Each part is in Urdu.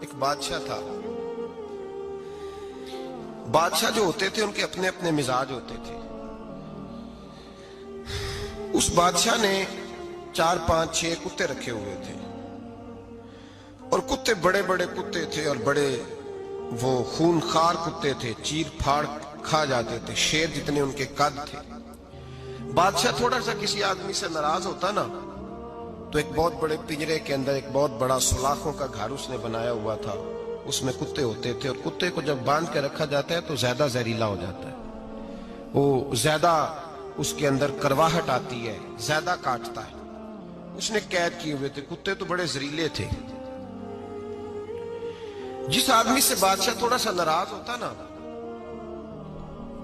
ایک بادشاہ تھا. بادشاہ جو ہوتے تھے ان کے اپنے اپنے مزاج ہوتے تھے. اس بادشاہ نے 4 5 6 کتے رکھے ہوئے تھے اور کتے بڑے بڑے کتے تھے اور بڑے وہ خونخوار کتے تھے, چیر پھاڑ کھا جاتے تھے, شیر جتنے ان کے قد تھے. بادشاہ تھوڑا سا کسی آدمی سے ناراض ہوتا نا تو ایک بہت بڑے پنجرے کے اندر ایک بہت بڑا سلاخوں کا گھر اس نے بنایا ہوا تھا, اس میں کتے ہوتے تھے اور کتے کو جب باندھ کے رکھا جاتا ہے تو زیادہ زہریلا ہو جاتا ہے, وہ زیادہ اس کے اندر کرواہٹ آتی ہے, زیادہ کاٹتا ہے. اس نے قید کیے ہوئے تھے. کتے تو بڑے زہریلے تھے. جس آدمی سے بادشاہ تھوڑا سا ناراض ہوتا نا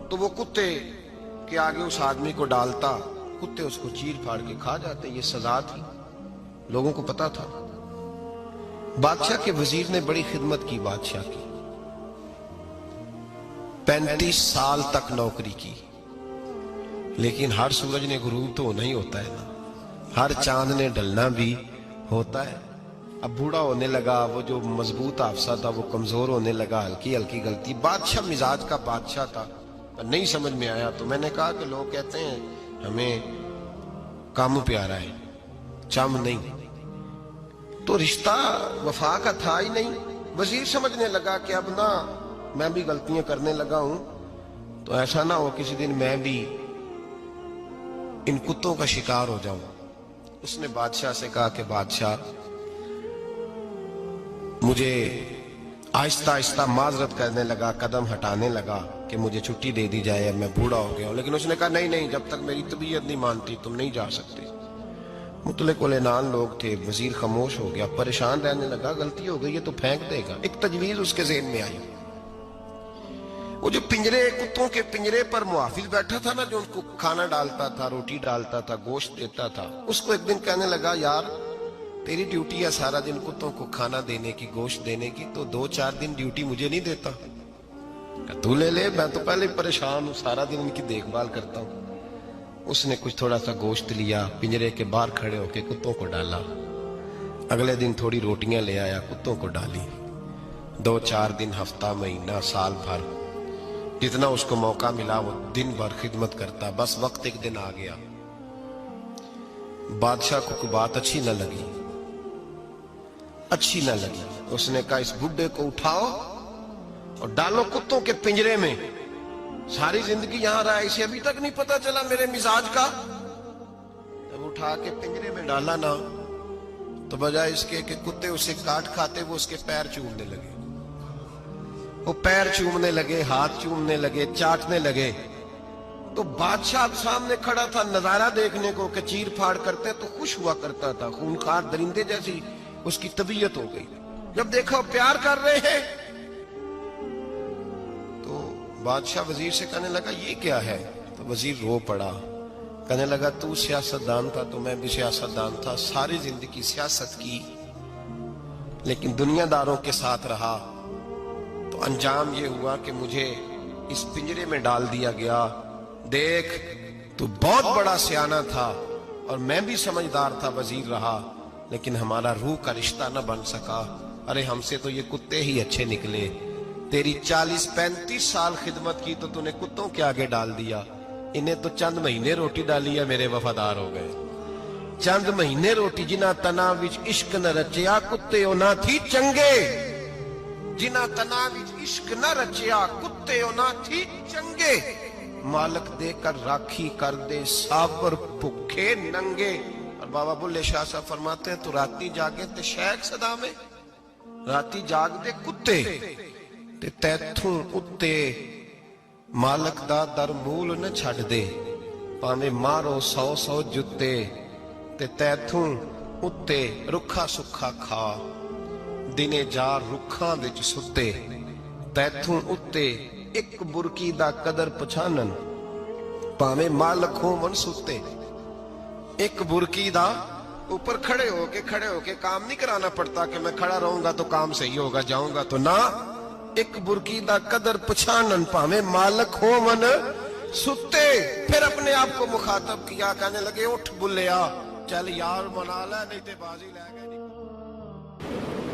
تو وہ کتے کے آگے اس آدمی کو ڈالتا, کتے اس کو چیر پھاڑ کے کھا جاتے. یہ سزا تھی, لوگوں کو پتا تھا. بادشاہ کے وزیر نے بڑی خدمت کی بادشاہ کی, 35 سال تک نوکری کی. لیکن ہر سورج نے غروب تو ہونا ہی ہوتا ہے نا, ہر چاند نے ڈھلنا بھی ہوتا ہے. اب بوڑھا ہونے لگا, وہ جو مضبوط حافظہ تھا وہ کمزور ہونے لگا, ہلکی ہلکی غلطی. بادشاہ مزاج کا بادشاہ تھا, نہیں سمجھ میں آیا تو میں نے کہا کہ لوگ کہتے ہیں ہمیں کام پیارا ہے, چم نہیں. تو رشتہ وفا کا تھا ہی نہیں. وزیر سمجھنے لگا کہ اب نہ میں بھی غلطیاں کرنے لگا ہوں تو ایسا نہ ہو کسی دن میں بھی ان کتوں کا شکار ہو جاؤں. اس نے بادشاہ سے کہا کہ بادشاہ مجھے آہستہ آہستہ معذرت کرنے لگا, قدم ہٹانے لگا کہ مجھے چھٹی دے دی جائے, اب میں بوڑھا ہو گیا ہوں. لیکن اس نے کہا نہیں نہیں, جب تک میری طبیعت نہیں مانتی تم نہیں جا سکتے. مطلق العنان لوگ تھے. وزیر خاموش ہو گیا, پریشان رہنے لگا, غلطی ہو گئی ہے تو پھینک دے گا. ایک تجویز اس کے ذہن میں آئی. وہ جو پنجرے, کتوں کے پنجرے پر محافظ بیٹھا تھا نا, جو ان کو کھانا ڈالتا تھا, روٹی ڈالتا تھا, گوشت دیتا تھا, اس کو ایک دن کہنے لگا یار تیری ڈیوٹی ہے سارا دن کتوں کو کھانا دینے کی, گوشت دینے کی, تو 2 4 دن ڈیوٹی مجھے نہیں دیتا؟ کہ تو لے لے, میں تو پہلے پریشان ہوں, سارا دن ان کی دیکھ بھال کرتا ہوں. اس نے کچھ تھوڑا سا گوشت لیا, پنجرے کے باہر کھڑے ہو کے کتوں کو ڈالا. اگلے دن تھوڑی روٹیاں لے آیا, کتوں کو ڈالی. 2 4 دن, ہفتہ, مہینہ, سال بھر, جتنا اس کو موقع ملا وہ دن بھر خدمت کرتا. بس وقت ایک دن آ گیا, بادشاہ کو کوئی بات اچھی نہ لگی. اس نے کہا اس بڈھے کو اٹھاؤ اور ڈالو کتوں کے پنجرے میں. ساری زندگی یہاں رہا, اسے ابھی تک نہیں پتا چلا میرے مزاج کا. جب اٹھا کے پنجرے میں ڈالا نا تو بجائے اس کے کہ کتے اسے کاٹ کھاتے, وہ اس کے پیر چومنے لگے. وہ پیر چومنے لگے, ہاتھ چومنے لگے, چاٹنے لگے. تو بادشاہ اب سامنے کھڑا تھا نظارہ دیکھنے کو کہ چیر پھاڑ کرتے تو خوش ہوا کرتا تھا, خونخوار درندے جیسی اس کی طبیعت ہو گئی. جب دیکھا پیار کر رہے ہیں تو بادشاہ وزیر سے کہنے لگا یہ کیا ہے؟ تو وزیر رو پڑا, کہنے لگا تو سیاستدان تھا تو میں بھی سیاستدان تھا, ساری زندگی سیاست کی لیکن دنیا داروں کے ساتھ رہا, تو انجام یہ ہوا کہ مجھے اس پنجرے میں ڈال دیا گیا. دیکھ تو بہت بڑا سیانہ تھا اور میں بھی سمجھدار تھا, وزیر رہا, لیکن ہمارا روح کا رشتہ نہ بن سکا. ارے ہم سے تو یہ کتے ہی اچھے نکلے. تیری 40 35 سال خدمت کی تو تو نے کتوں کے آگے ڈال دیا. انہیں تو چند مہینے روٹی ڈالی ہے, میرے وفادار ہو گئے. چند مہینے روٹی, جنہ تنا وچ عشق نہ رچیا کتے او نہ تھی چنگے. جنہ تنا وچ عشق نہ رچیا کتے او نہ تھی چنگے. مالک دے کر راکھی کر دے سابر بھکھے ننگے. اور بابا بلے شاہ صاحب فرماتے ہیں تو راتی جاگے تے شیخ صدا میں, راتی جاگ دے کتے تے تیتھوں اتے مالک دا در مول نہ چھڑ دے. پاویں مارو 100 جتے تے تیتھوں اتے رکھا سکھا کھا. دنے جار رکھاں وچ ستے تیتھوں اتے ایک برکی دا قدر پچھانن. پاویں مالک ہو من ستے, ایک برکی دا اوپر کھڑے ہو کے کام نہیں کرانا پڑتا کہ میں کھڑا رہوں گا تو کام صحیح ہوگا, جاؤں گا تو نہ. ایک برکی دا قدر پچھانن پاویں مالک ہو من ستے. پھر اپنے آپ کو مخاطب کیا, کہنے لگے اٹھ بلیا چل یار منا لے نہیں تے بازی لے گئے.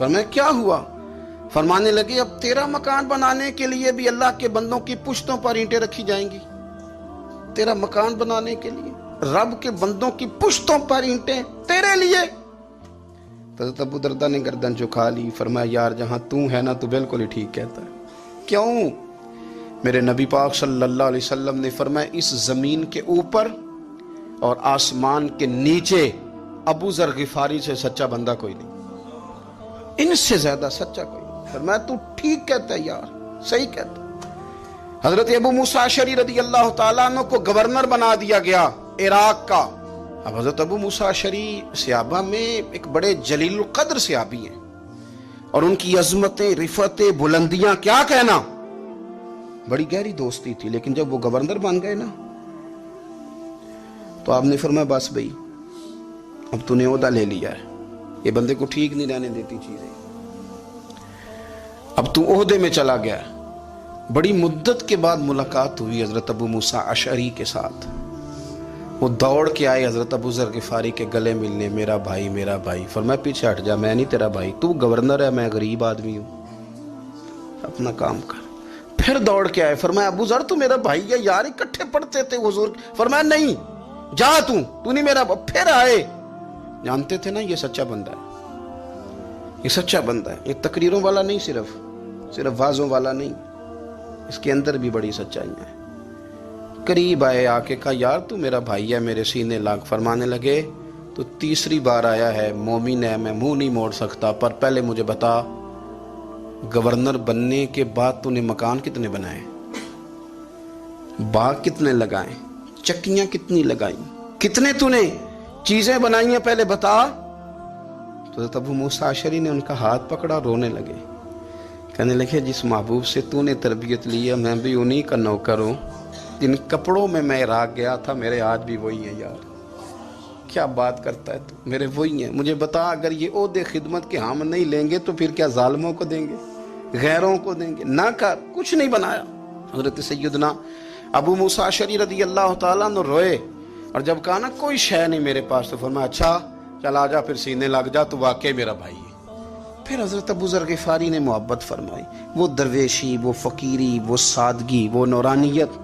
فرمایا کیا ہوا؟ فرمانے لگے اب تیرا مکان بنانے کے لیے بھی اللہ کے بندوں کی پشتوں پر اینٹیں رکھی جائیں گی. تیرا مکان بنانے کے لیے رب کے بندوں کی پشتوں پر اینٹیں تیرے لیے. حضرت ابو درداء نے گردن جھکا لی. فرمایا یار جہاں تو ہے نا تو بالکل ہی ٹھیک کہتا ہے. کیوں؟ میرے نبی پاک صلی اللہ علیہ وسلم نے فرمایا اس زمین کے اوپر اور آسمان کے نیچے ابو ذر غفاری سے سچا بندہ کوئی نہیں, ان سے زیادہ سچا کوئی نہیں. فرمایا تو ٹھیک کہتا ہے یار, صحیح کہتا ہے. حضرت ابو موسیٰ اشعری رضی اللہ تعالیٰ عنہ کو گورنر بنا دیا گیا عراق کا. اب حضرت ابو موسیٰ اشعری صحابہ میں ایک بڑے جلیل القدر صحابی ہیں, اور ان کی عظمتیں, رفتیں, بلندیاں کیا کہنا, بڑی گہری دوستی تھی. لیکن جب وہ گورنر بن گئے نا تو آپ نے فرمایا بس بھئی اب تو نے عہدہ لے لیا ہے, یہ بندے کو ٹھیک نہیں رہنے دیتی چیزیں, اب تو عہدے میں چلا گیا ہے. بڑی مدت کے بعد ملاقات ہوئی حضرت ابو موسیٰ اشعری کے ساتھ. وہ دوڑ کے آئے حضرت ابو ذر غفاری کے گلے ملنے, میرا بھائی میرا بھائی. فرمایا پیچھے ہٹ جا, میں نہیں تیرا بھائی, تو گورنر ہے, میں غریب آدمی ہوں, اپنا کام کر. پھر دوڑ کے آئے. فرمایا ابو ذر تو میرا بھائی ہے یار, اکٹھے پڑھتے تھے حضور. فرمایا نہیں, جا تو نہیں میرا. پھر آئے. جانتے تھے نا یہ سچا بندہ ہے, یہ سچا بندہ ہے, یہ تقریروں والا نہیں, صرف وعظوں والا نہیں, اس کے اندر بھی بڑی سچائیاں ہیں. قریب آئے, آ کے کہا یار تو میرا بھائی ہے, میرے سینے لاگ. فرمانے لگے تو تیسری بار آیا ہے, مومن ہے, میں منہ نہیں موڑ سکتا, پر پہلے مجھے بتا گورنر بننے کے بعد تو نے مکان کتنے بنائے, باغ کتنے لگائے, چکیاں کتنی لگائیں, کتنے تو نے چیزیں بنائی ہیں, پہلے بتا. تو ابو موسیٰ اشعری نے ان کا ہاتھ پکڑا, رونے لگے. کہنے لگے جس محبوب سے تو نے تربیت لی ہے میں بھی انہی کا نوکر ہوں. جن کپڑوں میں میں عراق گیا تھا میرے آج بھی وہی ہیں یار. کیا بات کرتا ہے تو, میرے وہی ہیں. مجھے بتا اگر یہ عہدے خدمت کے ہم نہیں لیں گے تو پھر کیا ظالموں کو دیں گے, غیروں کو دیں گے؟ نہ کر, کچھ نہیں بنایا. حضرت سیدنا ابو موسیٰ اشعری رضی اللہ تعالیٰ عنہ روئے, اور جب کہا نا کوئی شے نہیں میرے پاس, تو فرمایا اچھا چل آ جا, پھر سینے لگ جا, تو واقعی میرا بھائی ہے. پھر حضرت ابو ذر غفاری نے محبت فرمائی. وہ درویشی, وہ فقیری, وہ سادگی, وہ نورانیت,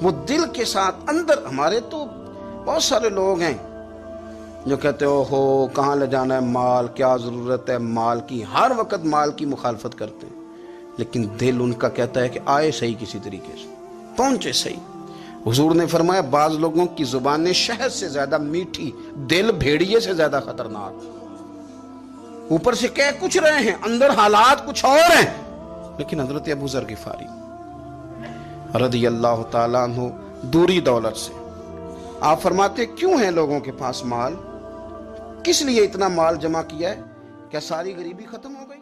وہ دل کے ساتھ اندر. ہمارے تو بہت سارے لوگ ہیں جو کہتے ہو کہاں لے جانا ہے مال, کیا ضرورت ہے مال کی, ہر وقت مال کی مخالفت کرتے ہیں, لیکن دل ان کا کہتا ہے کہ آئے صحیح, کسی طریقے سے پہنچے صحیح. حضور نے فرمایا بعض لوگوں کی زبانیں شہد سے زیادہ میٹھی, دل بھیڑیے سے زیادہ خطرناک. اوپر سے کہہ کچھ رہے ہیں, اندر حالات کچھ اور ہیں. لیکن حضرت ابو ذر غفاری رضی اللہ تعالیٰ عنہ دوری دولت سے, آپ فرماتے کیوں ہیں لوگوں کے پاس مال, کس لیے اتنا مال جمع کیا ہے, کیا ساری غریبی ختم ہو گئی؟